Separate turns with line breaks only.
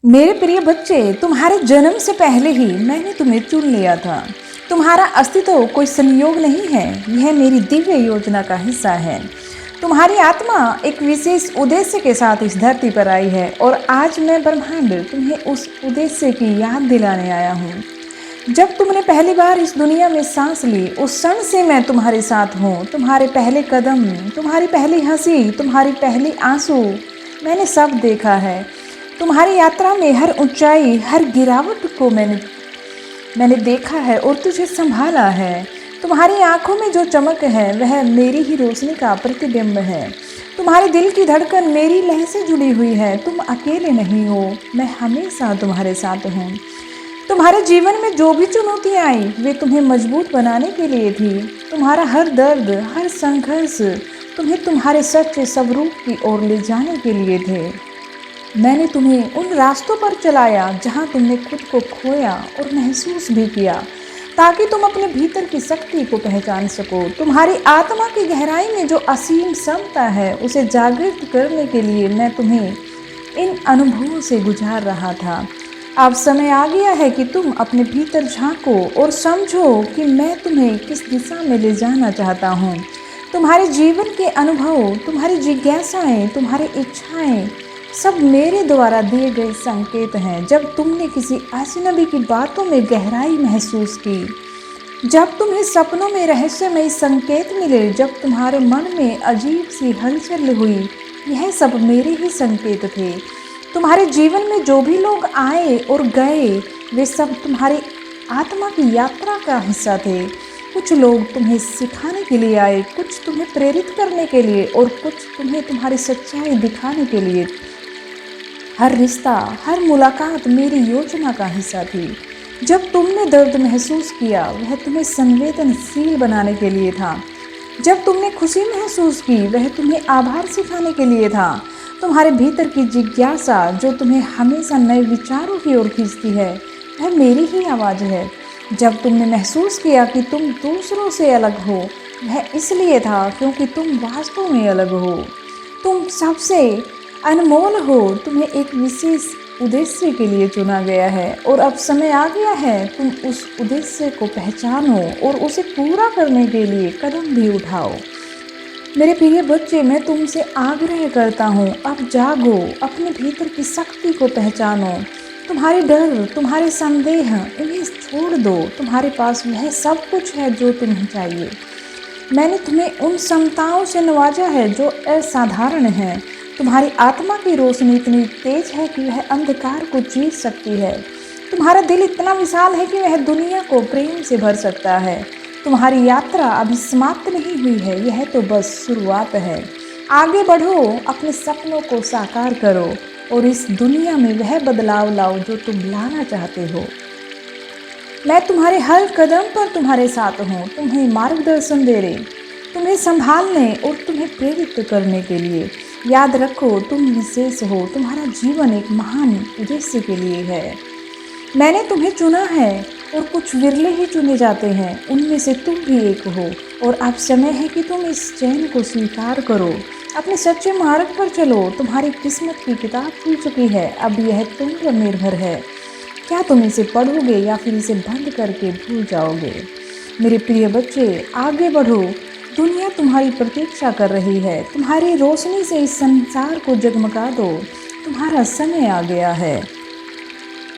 मेरे प्रिय बच्चे, तुम्हारे जन्म से पहले ही मैंने तुम्हें चुन लिया था। तुम्हारा अस्तित्व कोई संयोग नहीं है, यह मेरी दिव्य योजना का हिस्सा है। तुम्हारी आत्मा एक विशेष उद्देश्य के साथ इस धरती पर आई है और आज मैं ब्रह्मांड तुम्हें उस उद्देश्य की याद दिलाने आया हूँ। जब तुमने पहली बार इस दुनिया में सांस ली, उस क्षण से मैं तुम्हारे साथ हूँ। तुम्हारे पहले कदम, तुम्हारी पहली हंसी, तुम्हारी पहली आंसू, मैंने सब देखा है। तुम्हारी यात्रा में हर ऊंचाई, हर गिरावट को मैंने देखा है और तुझे संभाला है। तुम्हारी आंखों में जो चमक है वह मेरी ही रोशनी का प्रतिबिंब है। तुम्हारे दिल की धड़कन मेरी लय से जुड़ी हुई है। तुम अकेले नहीं हो, मैं हमेशा तुम्हारे साथ हूँ। तुम्हारे जीवन में जो भी चुनौतियाँ आई वे तुम्हें मजबूत बनाने के लिए थी। तुम्हारा हर दर्द, हर संघर्ष तुम्हें तुम्हारे सच्चे स्वरूप की ओर ले जाने के लिए थे। मैंने तुम्हें उन रास्तों पर चलाया जहां तुमने खुद को खोया और महसूस भी किया, ताकि तुम अपने भीतर की शक्ति को पहचान सको। तुम्हारी आत्मा की गहराई में जो असीम क्षमता है उसे जागृत करने के लिए मैं तुम्हें इन अनुभवों से गुजार रहा था। अब समय आ गया है कि तुम अपने भीतर झांको और समझो कि मैं तुम्हें किस दिशा में ले जाना चाहता हूँ। तुम्हारे जीवन के अनुभव, तुम्हारी जिज्ञासाएं, तुम्हारी इच्छाएं सब मेरे द्वारा दिए गए संकेत हैं। जब तुमने किसी अजनबी की बातों में गहराई महसूस की, जब तुम्हें सपनों में रहस्यमय संकेत मिले, जब तुम्हारे मन में अजीब सी हलचल हुई, यह सब मेरे ही संकेत थे। तुम्हारे जीवन में जो भी लोग आए और गए वे सब तुम्हारी आत्मा की यात्रा का हिस्सा थे। कुछ लोग तुम्हें सिखाने के लिए आए, कुछ तुम्हें प्रेरित करने के लिए और कुछ तुम्हें तुम्हारी सच्चाई दिखाने के लिए। हर रिश्ता, हर मुलाकात मेरी योजना का हिस्सा थी। जब तुमने दर्द महसूस किया वह तुम्हें संवेदनशील बनाने के लिए था। जब तुमने खुशी महसूस की वह तुम्हें आभार सिखाने के लिए था। तुम्हारे भीतर की जिज्ञासा जो तुम्हें हमेशा नए विचारों की ओर खींचती है वह मेरी ही आवाज़ है। जब तुमने महसूस किया कि तुम दूसरों से अलग हो वह इसलिए था क्योंकि तुम वास्तव में अलग हो। तुम सबसे अनमोल हो, तुम्हें एक विशेष उद्देश्य के लिए चुना गया है और अब समय आ गया है तुम उस उद्देश्य को पहचानो और उसे पूरा करने के लिए कदम भी उठाओ। मेरे प्रिय बच्चे, मैं तुमसे आग्रह करता हूँ, अब जागो, अपने भीतर की शक्ति को पहचानो। तुम्हारे डर, तुम्हारे संदेह, इन्हें छोड़ दो। तुम्हारे पास वह सब कुछ है जो तुम्हें चाहिए। मैंने तुम्हें उन क्षमताओं से नवाजा है जो असाधारण है। तुम्हारी आत्मा की रोशनी इतनी तेज है कि वह अंधकार को जीत सकती है। तुम्हारा दिल इतना विशाल है कि वह दुनिया को प्रेम से भर सकता है। तुम्हारी यात्रा अभी समाप्त नहीं हुई है, यह तो बस शुरुआत है। आगे बढ़ो, अपने सपनों को साकार करो और इस दुनिया में वह बदलाव लाओ जो तुम लाना चाहते हो। मैं तुम्हारे हर कदम पर तुम्हारे साथ हूँ, तुम्हें मार्गदर्शन दे रही, तुम्हें संभालने और तुम्हें प्रेरित करने के लिए। याद रखो, तुम विशेष हो। तुम्हारा जीवन एक महान उद्देश्य के लिए है। मैंने तुम्हें चुना है और कुछ विरले ही चुने जाते हैं, उनमें से तुम भी एक हो। और अब समय है कि तुम इस चयन को स्वीकार करो, अपने सच्चे मार्ग पर चलो। तुम्हारी किस्मत की किताब खुल चुकी है, अब यह तुम पर निर्भर है। क्या तुम इसे पढ़ोगे या फिर इसे बंद करके भूल जाओगे? मेरे प्रिय बच्चे, आगे बढ़ो, दुनिया तुम्हारी प्रतीक्षा कर रही है। तुम्हारी रोशनी से इस संसार को जगमगा दो, तुम्हारा समय आ गया है।